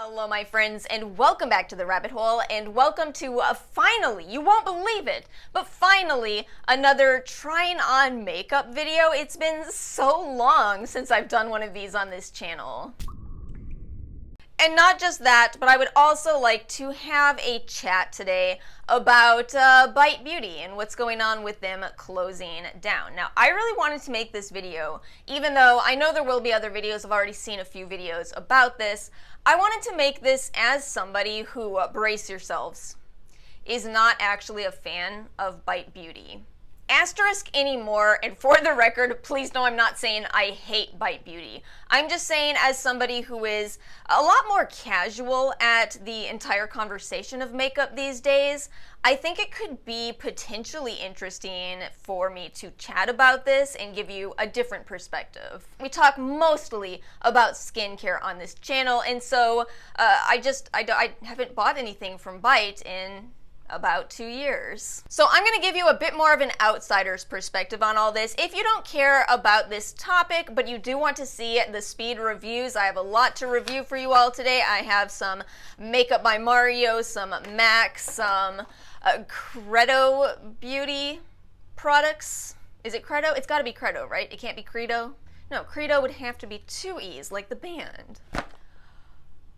Hello my friends, and welcome back to the rabbit hole, and welcome to finally, you won't believe it, but finally another trying on makeup video. It's been so long since I've done one of these on this channel. And not just that, but I would also like to have a chat today about Bite Beauty and what's going on with them closing down. Now, I really wanted to make this video, even though I know there will be other videos. I've already seen a few videos about this. I wanted to make this as somebody who, brace yourselves, is not actually a fan of Bite Beauty. Asterisk anymore, and for the record, please know I'm not saying I hate Bite Beauty. I'm just saying as somebody who is a lot more casual at the entire conversation of makeup these days, I think it could be potentially interesting for me to chat about this and give you a different perspective. We talk mostly about skincare on this channel, and so I haven't bought anything from Bite in about 2 years. So I'm going to give you a bit more of an outsider's perspective on all this. If you don't care about this topic, but you do want to see the speed reviews, I have a lot to review for you all today. I have some Makeup by Mario, some MAC, some Credo beauty products. Is it Credo? It's got to be Credo, right? It can't be Credo? No, Credo would have to be 2 E's, like the band.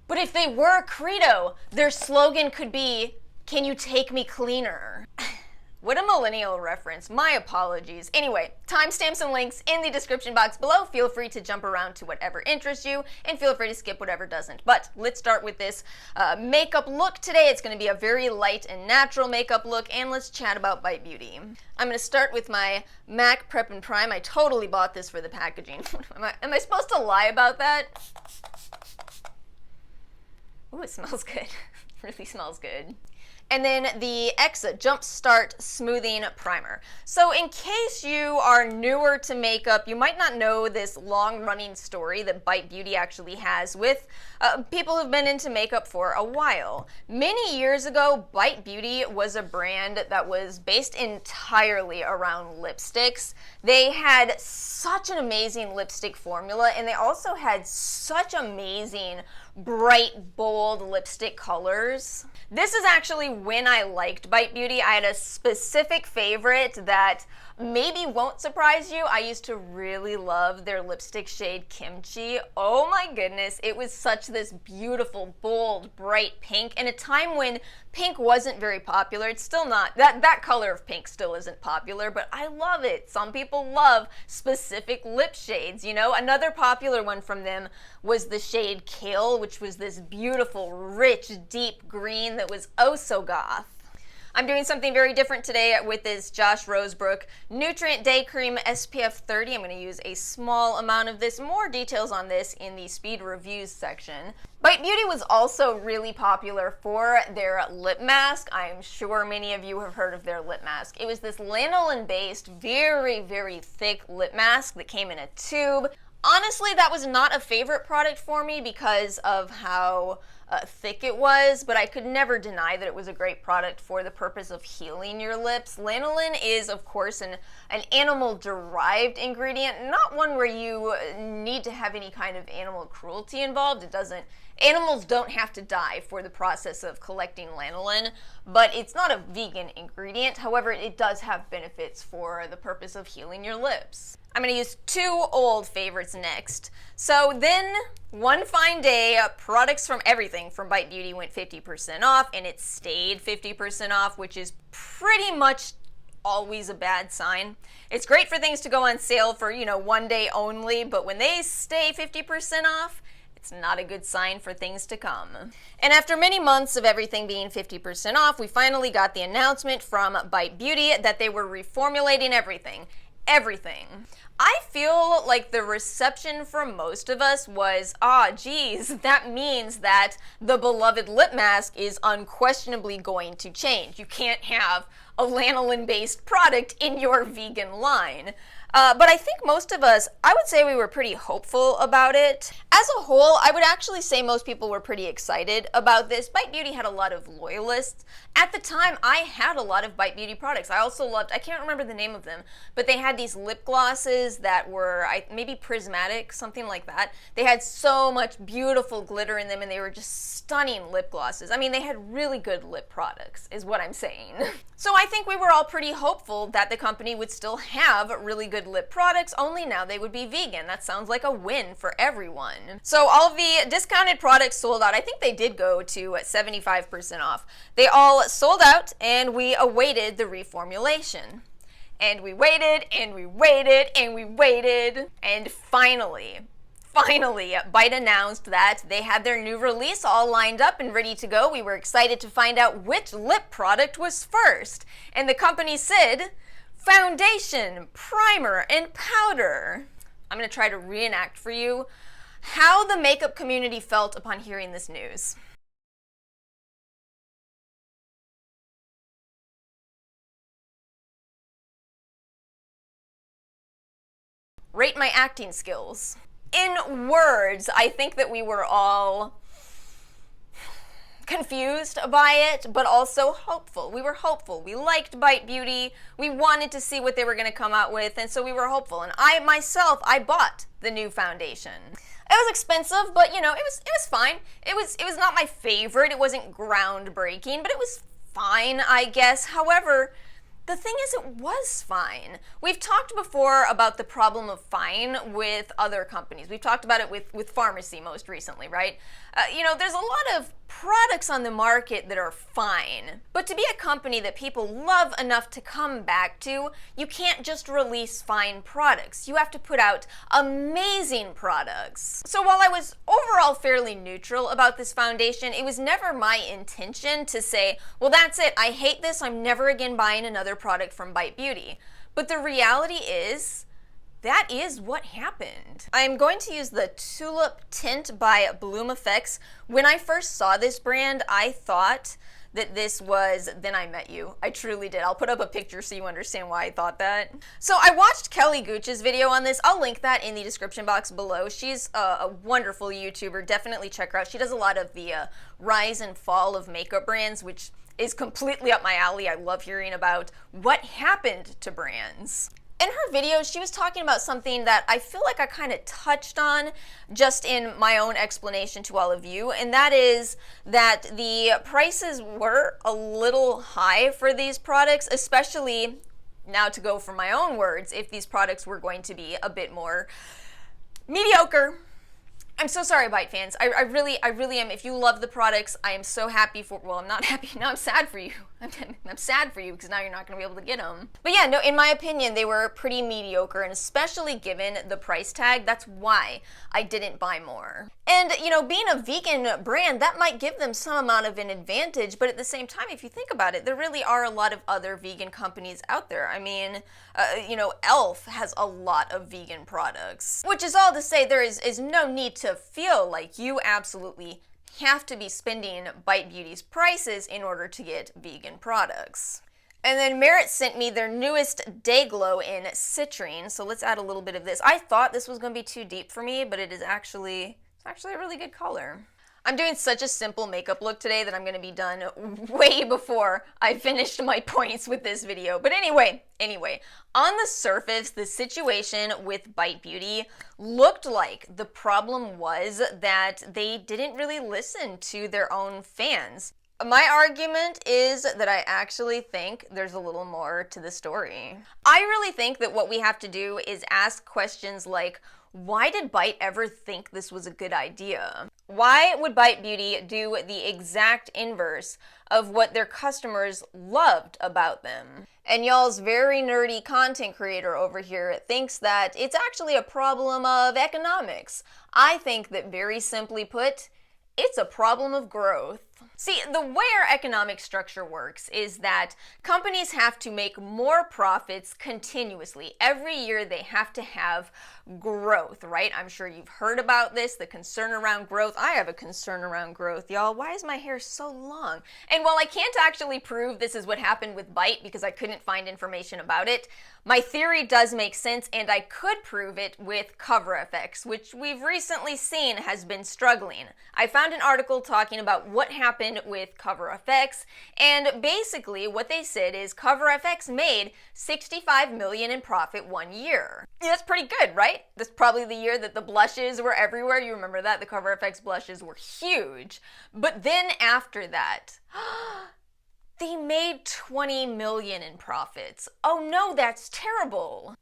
But if they were Credo, their slogan could be, "Can you take me cleaner?" What a millennial reference. My apologies. Anyway, timestamps and links in the description box below. Feel free to jump around to whatever interests you, and feel free to skip whatever doesn't. But let's start with this makeup look today. It's going to be a very light and natural makeup look, and let's chat about Bite Beauty. I'm going to start with my MAC Prep and Prime. I totally bought this for the packaging. Am I supposed to lie about that? Ooh, it smells good. It really smells good. And then the Exa Jumpstart Smoothing Primer. So in case you are newer to makeup, you might not know this long-running story that Bite Beauty actually has with people who've been into makeup for a while. Many years ago, Bite Beauty was a brand that was based entirely around lipsticks. They had such an amazing lipstick formula, and they also had such amazing bright, bold lipstick colors. This is actually when I liked Bite Beauty. I had a specific favorite that maybe won't surprise you. I used to really love their lipstick shade Kimchi. Oh my goodness, it was such this beautiful, bold, bright pink in a time when pink wasn't very popular. It's still not. That color of pink still isn't popular, but I love it. Some people love specific lip shades, you know? Another popular one from them was the shade Kale, which was this beautiful, rich, deep green that was oh so goth. I'm doing something very different today with this Josh Rosebrook Nutrient Day Cream SPF 30. I'm going to use a small amount of this. More details on this in the speed reviews section. Bite Beauty was also really popular for their lip mask. I'm sure many of you have heard of their lip mask. It was this lanolin-based, very, very thick lip mask that came in a tube. Honestly, that was not a favorite product for me because of how thick it was, but I could never deny that it was a great product for the purpose of healing your lips. Lanolin is, of course, an animal-derived ingredient, not one where you need to have any kind of animal cruelty involved. Animals don't have to die for the process of collecting lanolin, but it's not a vegan ingredient. However, it does have benefits for the purpose of healing your lips. I'm going to use 2 old favorites next. So then, one fine day, products from everything from Bite Beauty went 50% off, and it stayed 50% off, which is pretty much always a bad sign. It's great for things to go on sale for, one day only, but when they stay 50% off, it's not a good sign for things to come. And after many months of everything being 50% off, we finally got the announcement from Bite Beauty that they were reformulating everything. Everything. I feel like the reception from most of us was, geez, that means that the beloved lip mask is unquestionably going to change. You can't have a lanolin-based product in your vegan line. But I think most of us, I would say we were pretty hopeful about it. As a whole, I would actually say most people were pretty excited about this. Bite Beauty had a lot of loyalists. At the time, I had a lot of Bite Beauty products. I also loved, I can't remember the name of them, but they had these lip glosses that were maybe prismatic, something like that. They had so much beautiful glitter in them, and they were just stunning lip glosses. I mean, they had really good lip products, is what I'm saying. So I think we were all pretty hopeful that the company would still have really good lip products, only now they would be vegan. That sounds like a win for everyone. So all of the discounted products sold out. I think they did go to 75% off. They all sold out, and we awaited the reformulation. And we waited, and we waited, and we waited, and finally, Bite announced that they had their new release all lined up and ready to go. We were excited to find out which lip product was first. And the company said, foundation, primer, and powder. I'm going to try to reenact for you how the makeup community felt upon hearing this news. Rate my acting skills. In words, I think that we were all confused by it, but also hopeful. We were hopeful. We liked Bite Beauty. We wanted to see what they were going to come out with, and so we were hopeful. And I bought the new foundation. It was expensive, but you know, it was fine. It was not my favorite. It wasn't groundbreaking, but it was fine, I guess. However, the thing is, it was fine. We've talked before about the problem of fine with other companies. We've talked about it with pharmacy most recently, right? You know, there's a lot of products on the market that are fine. But to be a company that people love enough to come back to, you can't just release fine products. You have to put out amazing products. So while I was overall fairly neutral about this foundation, it was never my intention to say, well, that's it, I hate this, I'm never again buying another product from Bite Beauty. But the reality is, that is what happened. I'm going to use the Tulip Tint by Bloom Effects. When I first saw this brand, I thought that this was Then I Met You. I truly did. I'll put up a picture so you understand why I thought that. So I watched Kelly Gooch's video on this. I'll link that in the description box below. She's a wonderful YouTuber. Definitely check her out. She does a lot of the rise and fall of makeup brands, which is completely up my alley. I love hearing about what happened to brands. In her video, she was talking about something that I feel like I kind of touched on just in my own explanation to all of you, and that is that the prices were a little high for these products, especially, now to go from my own words, if these products were going to be a bit more mediocre. I'm so sorry, Bite fans. I really am. If you love the products, I am so happy for, well, I'm not happy, now I'm sad for you. I'm sad for you because now you're not going to be able to get them. But yeah, no, in my opinion, they were pretty mediocre, and especially given the price tag, that's why I didn't buy more. And, you know, being a vegan brand, that might give them some amount of an advantage, but at the same time, if you think about it, there really are a lot of other vegan companies out there. I mean, you know, Elf has a lot of vegan products, which is all to say there is no need to feel like you absolutely have to be spending Bite Beauty's prices in order to get vegan products. And then Merit sent me their newest Day Glow in Citrine, so let's add a little bit of this. I thought this was going to be too deep for me, but it's actually a really good color. I'm doing such a simple makeup look today that I'm going to be done way before I finished my points with this video. But anyway, on the surface, the situation with Bite Beauty looked like the problem was that they didn't really listen to their own fans. My argument is that I actually think there's a little more to the story. I really think that what we have to do is ask questions like, why did Bite ever think this was a good idea? Why would Bite Beauty do the exact inverse of what their customers loved about them? And y'all's very nerdy content creator over here thinks that it's actually a problem of economics. I think that, very simply put, it's a problem of growth. See, the way our economic structure works is that companies have to make more profits continuously. Every year they have to have growth, right? I'm sure you've heard about this, the concern around growth. I have a concern around growth, y'all. Why is my hair so long? And while I can't actually prove this is what happened with Bite because I couldn't find information about it, my theory does make sense, and I could prove it with CoverFX, which we've recently seen has been struggling. I found an article talking about what happened with CoverFX, and basically what they said is CoverFX made $65 million in profit one year. Yeah, that's pretty good, right? That's probably the year that the blushes were everywhere. You remember that? The CoverFX blushes were huge. But then after that, they made $20 million in profits. Oh no, that's terrible.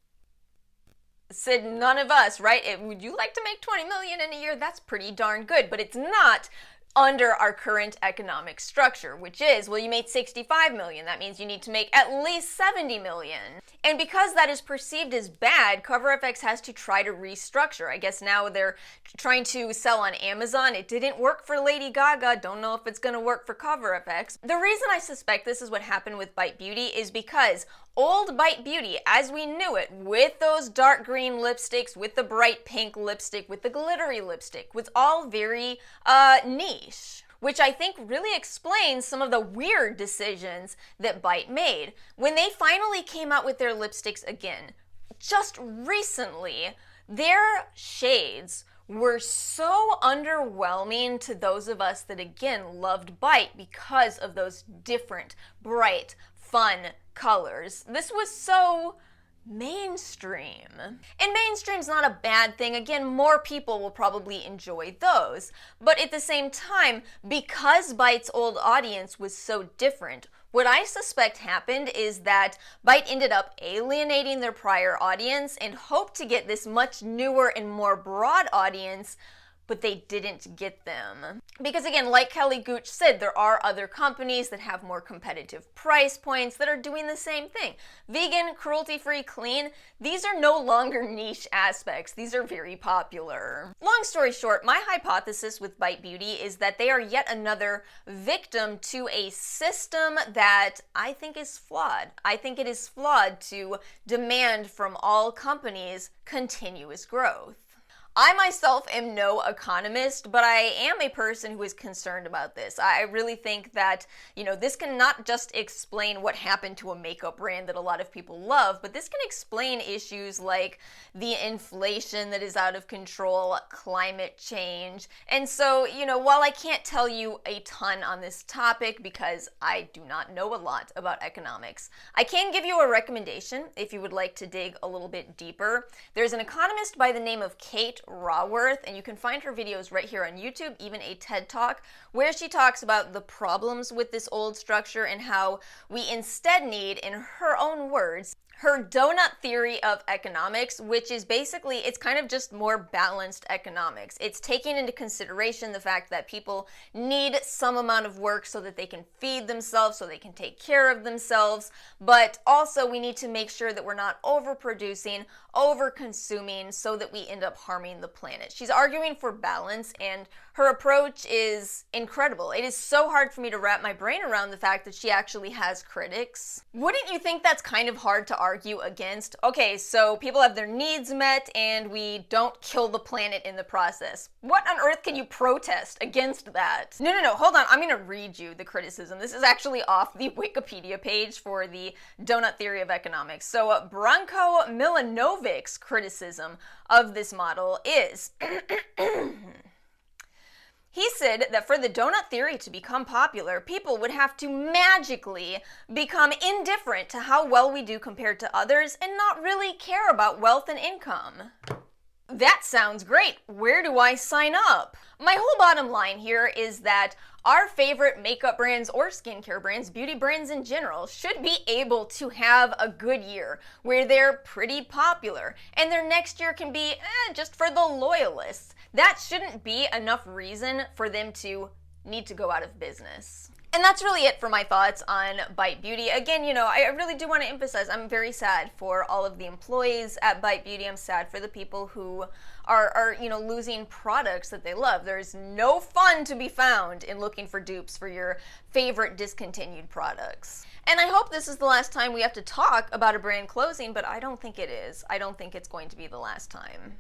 Said none of us, right? Would you like to make $20 million in a year? That's pretty darn good, but it's not under our current economic structure, which is, well, you made $65 million. That means you need to make at least $70 million. And because that is perceived as bad, CoverFX has to try to restructure. I guess now they're trying to sell on Amazon. It didn't work for Lady Gaga. Don't know if it's going to work for CoverFX. The reason I suspect this is what happened with Bite Beauty is because old Bite Beauty, as we knew it, with those dark green lipsticks, with the bright pink lipstick, with the glittery lipstick, was all very niche, which I think really explains some of the weird decisions that Bite made. When they finally came out with their lipsticks again, just recently, their shades were so underwhelming to those of us that, again, loved Bite because of those different, bright, fun colors. This was so mainstream. And mainstream's not a bad thing. Again, more people will probably enjoy those. But at the same time, because Bite's old audience was so different, what I suspect happened is that Bite ended up alienating their prior audience and hoped to get this much newer and more broad audience, but they didn't get them. Because again, like Kelly Gooch said, there are other companies that have more competitive price points that are doing the same thing. Vegan, cruelty-free, clean, these are no longer niche aspects. These are very popular. Long story short, my hypothesis with Bite Beauty is that they are yet another victim to a system that I think is flawed. I think it is flawed to demand from all companies continuous growth. I myself am no economist, but I am a person who is concerned about this. I really think that, this can not just explain what happened to a makeup brand that a lot of people love, but this can explain issues like the inflation that is out of control, climate change. And so, while I can't tell you a ton on this topic because I do not know a lot about economics, I can give you a recommendation if you would like to dig a little bit deeper. There's an economist by the name of Kate Raworth, and you can find her videos right here on YouTube, even a TED Talk, where she talks about the problems with this old structure and how we instead need, in her own words, her donut theory of economics, which is basically, it's kind of just more balanced economics. It's taking into consideration the fact that people need some amount of work so that they can feed themselves, so they can take care of themselves, but also we need to make sure that we're not overproducing, over-consuming, so that we end up harming the planet. She's arguing for balance, and her approach is incredible. It is so hard for me to wrap my brain around the fact that she actually has critics. Wouldn't you think that's kind of hard to argue against? Okay, so people have their needs met and we don't kill the planet in the process. What on earth can you protest against that? No, hold on. I'm gonna read you the criticism. This is actually off the Wikipedia page for the donut theory of economics. So Branko Milanovic's criticism of this model is he said that for the donut theory to become popular, people would have to magically become indifferent to how well we do compared to others and not really care about wealth and income. That sounds great. Where do I sign up? My whole bottom line here is that our favorite makeup brands or skincare brands, beauty brands in general, should be able to have a good year where they're pretty popular, and their next year can be just for the loyalists. That shouldn't be enough reason for them to need to go out of business. And that's really it for my thoughts on Bite Beauty. Again, you know, I really do want to emphasize I'm very sad for all of the employees at Bite Beauty. I'm sad for the people who are you know, losing products that they love. There's no fun to be found in looking for dupes for your favorite discontinued products. And I hope this is the last time we have to talk about a brand closing, but I don't think it is. I don't think it's going to be the last time.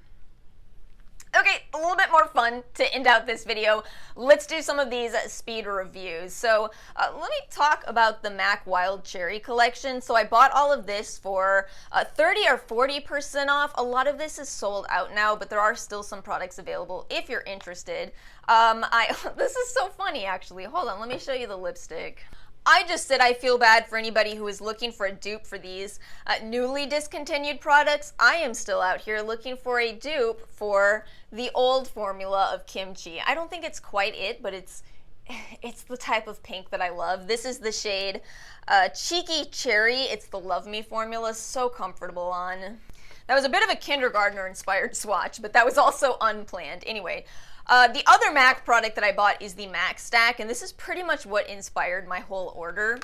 Okay, a little bit more fun to end out this video. Let's do some of these speed reviews. So let me talk about the MAC Wild Cherry collection. So I bought all of this for 30 or 40% off. A lot of this is sold out now, but there are still some products available if you're interested. This is so funny, actually. Hold on, let me show you the lipstick. I just said I feel bad for anybody who is looking for a dupe for these newly discontinued products. I am still out here looking for a dupe for the old formula of kimchi. I don't think it's quite it, but it's the type of pink that I love. This is the shade Cheeky Cherry. It's the Love Me formula, so comfortable on. That was a bit of a kindergartner-inspired swatch, but that was also unplanned. Anyway, the other MAC product that I bought is the MAC Stack, and this is pretty much what inspired my whole order.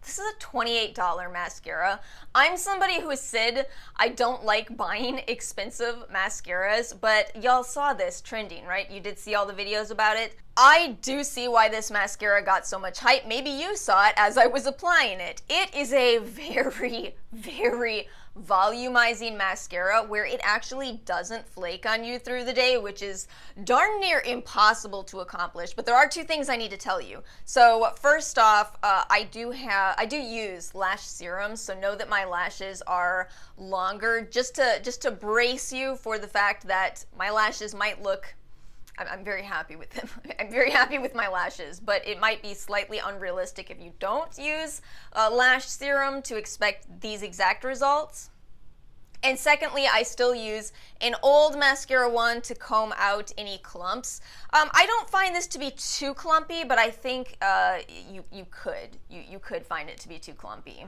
This is a $28 mascara. I'm somebody who has said I don't like buying expensive mascaras, but y'all saw this trending, right? You did see all the videos about it. I do see why this mascara got so much hype. Maybe you saw it as I was applying it. It is a very, very volumizing mascara where it actually doesn't flake on you through the day, which is darn near impossible to accomplish. But there are two things I need to tell you. So first off, I do use lash serums, so know that my lashes are longer, just to brace you for the fact that my lashes might look, I'm very happy with them. I'm very happy with my lashes, but it might be slightly unrealistic if you don't use lash serum to expect these exact results. And secondly, I still use an old mascara wand to comb out any clumps. I don't find this to be too clumpy, but I think you could find it to be too clumpy.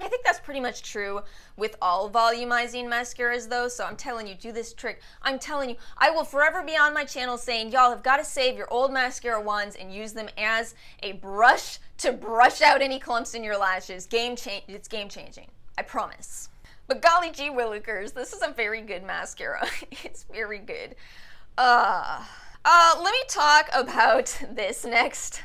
I think that's pretty much true with all volumizing mascaras though, so I'm telling you, do this trick. I'm telling you, I will forever be on my channel saying, y'all have got to save your old mascara wands and use them as a brush to brush out any clumps in your lashes. It's game changing, I promise. But golly gee willikers, this is a very good mascara. It's very good. Let me talk about this next.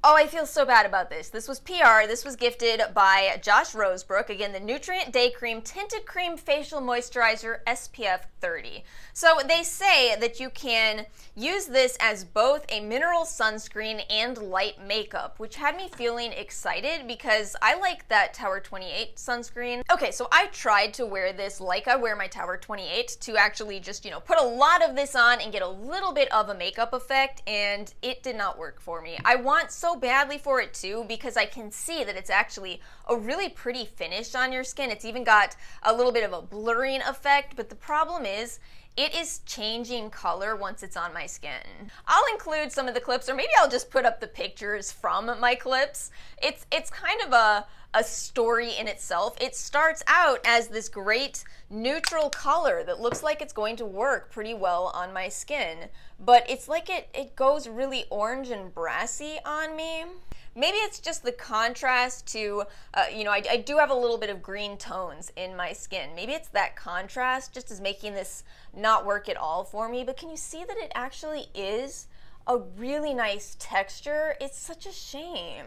Oh, I feel so bad about this. This was PR. This was gifted by Josh Rosebrook. Again, the Nutrient Day Cream Tinted Cream Facial Moisturizer SPF 30. So they say that you can use this as both a mineral sunscreen and light makeup, which had me feeling excited because I like that Tower 28 sunscreen. Okay, so I tried to wear this like I wear my Tower 28 to actually just, you know, put a lot of this on and get a little bit of a makeup effect, and it did not work for me. I want so badly for it too because I can see that it's actually a really pretty finish on your skin. It's even got a little bit of a blurring effect, but the problem is it is changing color once it's on my skin. I'll include some of the clips, or maybe I'll just put up the pictures from my clips. It's kind of a story in itself. It starts out as this great neutral color that looks like it's going to work pretty well on my skin, but it's like it goes really orange and brassy on me. Maybe it's just the contrast to, you know, I do have a little bit of green tones in my skin. Maybe it's that contrast just is making this not work at all for me, but can you see that it actually is a really nice texture? It's such a shame.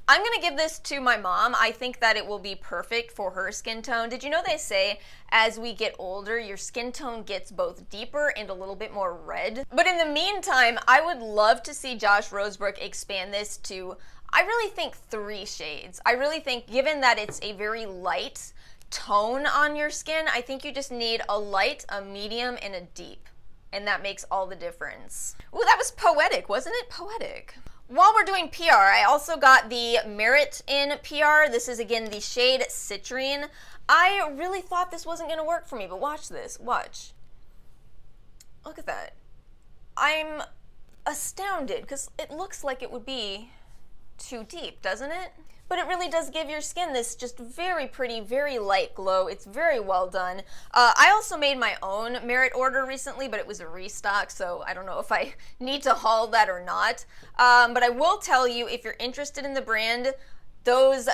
I'm gonna give this to my mom. I think that it will be perfect for her skin tone. Did you know they say as we get older, your skin tone gets both deeper and a little bit more red? But in the meantime, I would love to see Josh Rosebrook expand this to, I really think 3 shades. I really think, given that it's a very light tone on your skin, I think you just need a light, a medium, and a deep. And that makes all the difference. Ooh, that was poetic, wasn't it? Poetic. While we're doing PR, I also got the Merit in PR. This is, again, the shade Citrine. I really thought this wasn't going to work for me, but watch this. Watch. Look at that. I'm astounded, because it looks like it would be too deep, doesn't it? But it really does give your skin this just very pretty, very light glow. It's very well done. I also made my own merit order recently, but it was a restock, so I don't know if I need to haul that or not. But I will tell you, if you're interested in the brand, those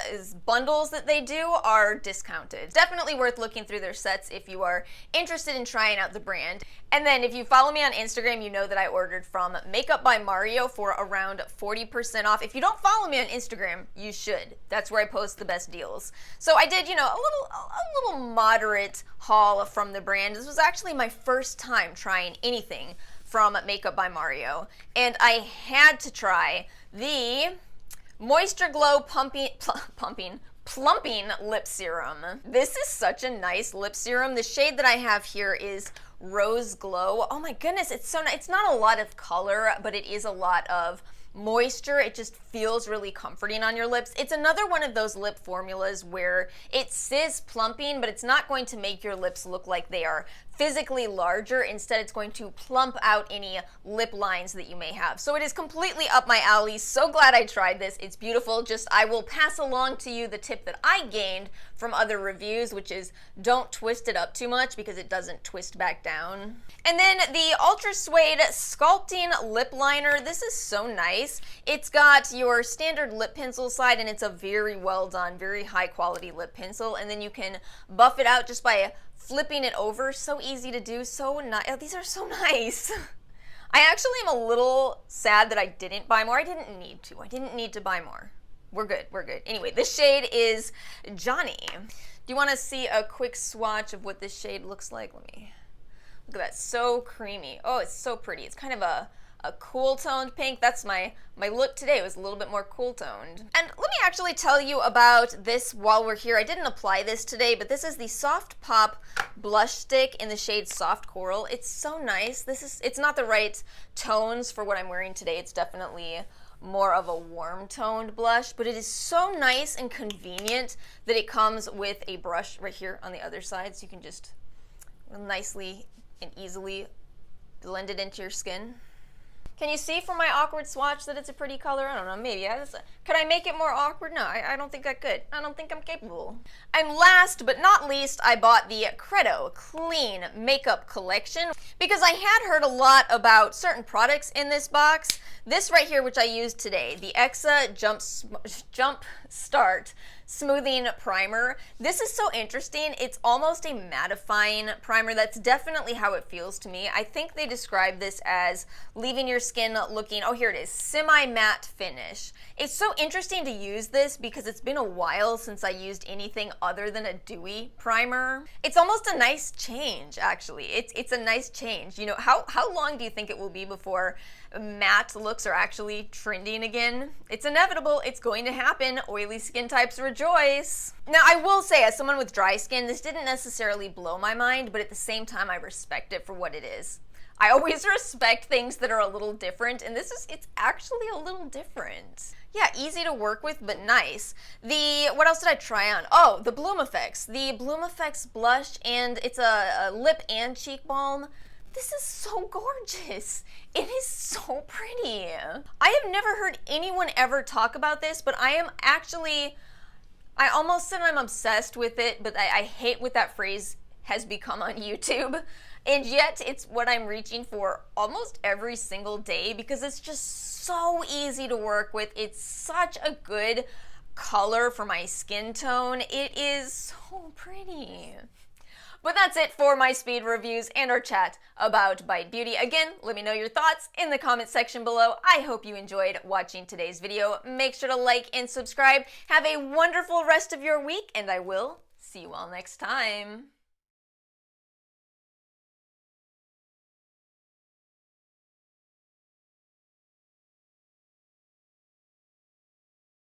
bundles that they do are discounted. Definitely worth looking through their sets if you are interested in trying out the brand. And then if you follow me on Instagram, you know that I ordered from Makeup by Mario for around 40% off. If you don't follow me on Instagram, you should. That's where I post the best deals. So I did, you know, a little moderate haul from the brand. This was actually my first time trying anything from Makeup by Mario. And I had to try the Moisture Glow Plumping Lip Serum. This is such a nice lip serum. The shade that I have here is Rose Glow. Oh my goodness, it's so nice. It's not a lot of color, but it is a lot of moisture. It just feels really comforting on your lips. It's another one of those lip formulas where it says plumping, but it's not going to make your lips look like they are physically larger. Instead, it's going to plump out any lip lines that you may have. So it is completely up my alley. So glad I tried this. It's beautiful. Just I will pass along to you the tip that I gained from other reviews, which is don't twist it up too much because it doesn't twist back down. And then the Ultra Suede Sculpting Lip Liner. This is so nice. It's got your standard lip pencil side, and it's a very well done, very high quality lip pencil. And then you can buff it out just by flipping it over. So easy to do, so nice. Oh, these are so nice. I actually am a little sad that I didn't buy more. I didn't need to. I didn't need to buy more. We're good. We're good. Anyway, this shade is Johnny. Do you want to see a quick swatch of what this shade looks like? Let me look at that. So creamy. Oh, it's so pretty. It's kind of a cool toned pink. That's my look today. It was a little bit more cool toned. And let me actually tell you about this while we're here. I didn't apply this today, but this is the Soft Pop blush stick in the shade Soft Coral. It's so nice. It's not the right tones for what I'm wearing today. It's definitely more of a warm toned blush, but it is so nice and convenient that it comes with a brush right here on the other side, so you can just nicely and easily blend it into your skin. Can you see from my awkward swatch that it's a pretty color? I don't know, maybe. Could I make it more awkward? No, I don't think I could. I don't think I'm capable. And last but not least, I bought the Credo Clean Makeup Collection because I had heard a lot about certain products in this box. This right here, which I used today, the Exa Jump Start Smoothing Primer. This is so interesting. It's almost a mattifying primer. That's definitely how it feels to me. I think they describe this as leaving your skin looking, oh, here it is, semi-matte finish. It's so interesting to use this because it's been a while since I used anything other than a dewy primer. It's almost a nice change, actually. It's a nice change. You know, how long do you think it will be before matte looks are actually trending again? It's inevitable. It's going to happen. Oily skin types rejoice. Now, I will say, as someone with dry skin, this didn't necessarily blow my mind, but at the same time, I respect it for what it is. I always respect things that are a little different, and it's actually a little different. Yeah, easy to work with, but nice. What else did I try on? Oh, the Bloom Effects. The Bloom Effects blush, and it's a lip and cheek balm. This is so gorgeous. It is so pretty. I have never heard anyone ever talk about this, but I almost said I'm obsessed with it, but I hate what that phrase has become on YouTube. And yet it's what I'm reaching for almost every single day because it's just so easy to work with. It's such a good color for my skin tone. It is so pretty. But that's it for my speed reviews and our chat about Bite Beauty. Again, let me know your thoughts in the comment section below. I hope you enjoyed watching today's video. Make sure to like and subscribe. Have a wonderful rest of your week, and I will see you all next time.